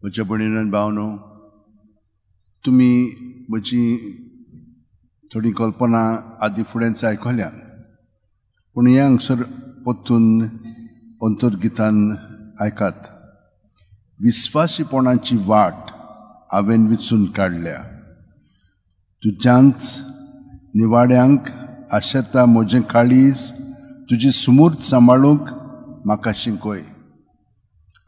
म्हज्या भयणीन भावनो, तुमी म्हजी थोडी कल्पना आदी फुडेंच आयकल्या, पूण हे हांगसर परतून अंतर्गितान आयकात. विस्वासीपणाची वाट हांवें विचून काडल्या, तुज्यांच निवाड्यांक आशेता म्हजें काळीज, तुजी सुमूर्त सांबाळूंक म्हाका शिकय,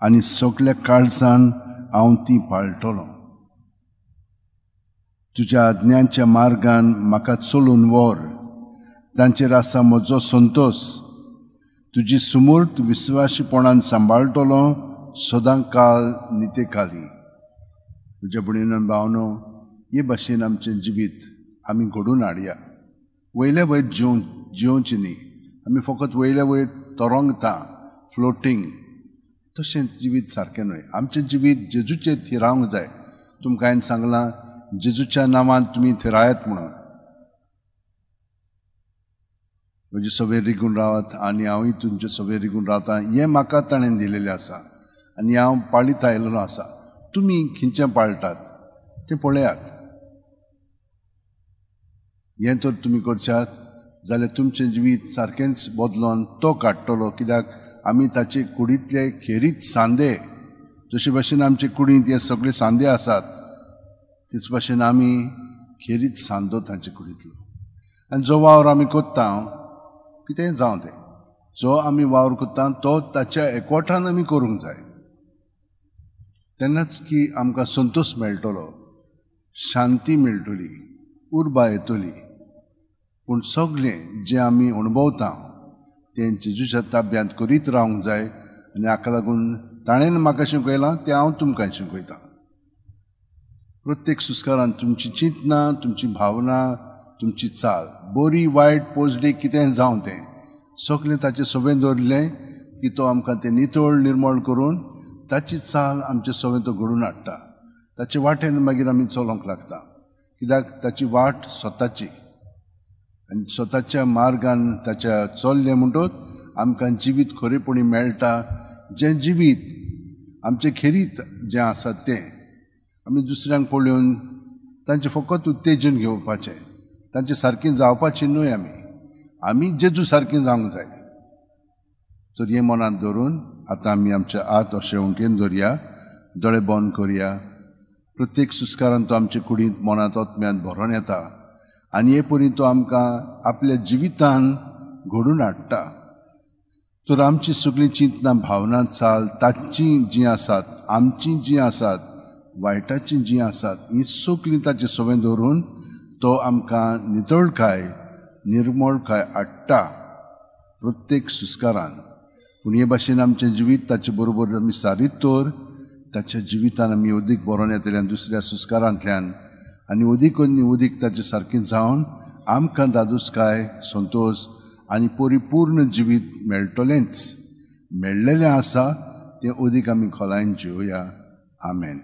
आनी सगळ्या काळजान हांव ती पाळटलों. तुज्या आज्ञांच्या मार्गान म्हाका चलून व्हर, तांचेर आसा म्हजो संतोश. तुजी सुमूर्त विस्वासीपणान सांबाळटलो सदां काळ नितेकाली. म्हज्या भयणीन भावनो, हे भाशेन आमचें जिवीत आमी घडोवन हाडया. वयल्या वयर जिवोवची न्ही, आमी फकत वयल्या वयर तरंगता, फ्लोटींग. तशें जिवीत सारकें न्हय. आमचें जिवीत जेजूचेर थिरावंक जाय. तुमकां हांवें सांगलां, जेजूच्या नांवान तुमी थिरायात म्हणून. म्हजे सवेर रिगून रावात आनी हांवूय तुमचे सवेर रिगून रावतां. हें म्हाका ताणें दिलेलें आसा आनी हांव पाळीत आयिल्लो आसा. तुमी खंयचें पाळटात तें पळयात. हें तर तुमी करशात जाल्यार तुमचें जिवीत सारकेंच बदलोवन तो काडटलो. कित्याक आमी ताचे कुडींतले खेरीत सांदे, जशे भाशेन आमचे कुडींत हे सगळे सांदे आसात, तेच भाशेन आमी खेरीत सांदो तांचे कुडींतलो. आनी जो वावर आमी कोत्ता, कितेंय जावं तें, जो आमी वावर कोत्ता तो ताच्या एकवटान आमी करूंक जाय. तेन्नाच की आमकां संतोश मेळटलो, शांती मेळटली, उर्बा येतली. पूण सगळें जें आमी अणभवता तें जेजूच्या ताब्यांत करीत रावंक जाय. आनी हाका लागून ताणेन म्हाका शिकयलां तें हांव तुमकां शिकयतां. प्रत्येक सुस्कारान तुमची चिंतना, तुमची भावना, तुमची चाल, बरी वायट पोजडी कितें जावं तें सगळें ताचे सवें दवरलें की तो आमकां तें नितळ निर्मळ करून ताची चाल आमचे सवें तो घडोवन हाडटा. ताचे वाटेन मागीर आमी चलोंक लागता. कित्याक ताची वाट स्वताची आनी स्वताच्या मार्गान ताच्या चल्लें म्हणटच आमकां जिवीत खरेपणी मेळटा. जें जिवीत आमचें खेरीत जें आसा तें आमी दुसऱ्यांक पळोवन तांचें फकत उत्तेजन घेवपाचें, तांचे सारकें जावपाचें न्हय. आमी जेजू सारकें जावंक जाय. तर हें मनांत धरून आतां आमी आमच्या आत अशें उमटेन धरया, दोळे बंद करया. प्रत्येक सुस्कारान तो आमचे कुडींत मनांत आत्म्यांत भरोन येता आनी हे परी तो आमकां आपल्या जिवितान घडोवन हाडटा. तर आमची सगळीं चिंतना, भावना, चाल तांची जीं आसात, आमचीं जीं आसात, वायटाचीं जीं आसात, हीं सगळीं ताचे सवें दवरून तो आमकां नितळकाय, निर्मळकाय हाडटा प्रत्येक सुस्कारान. पूण हे भाशेन आमचें जिवीत ताचे बरोबर आमी सारीत तर ताच्या जिवितान आमी अदीक बरोन येतल्यान दुसऱ्या सुस्कारांतल्यान आनी अदीक ताचे सारकें जावन आमकां दादोसकाय, संतोश आनी परिपूर्ण जिवीत मेळटलेंच. मेळ्ळेलें आसा तें अदीक आमी खोलायेन जिवया. आमेन.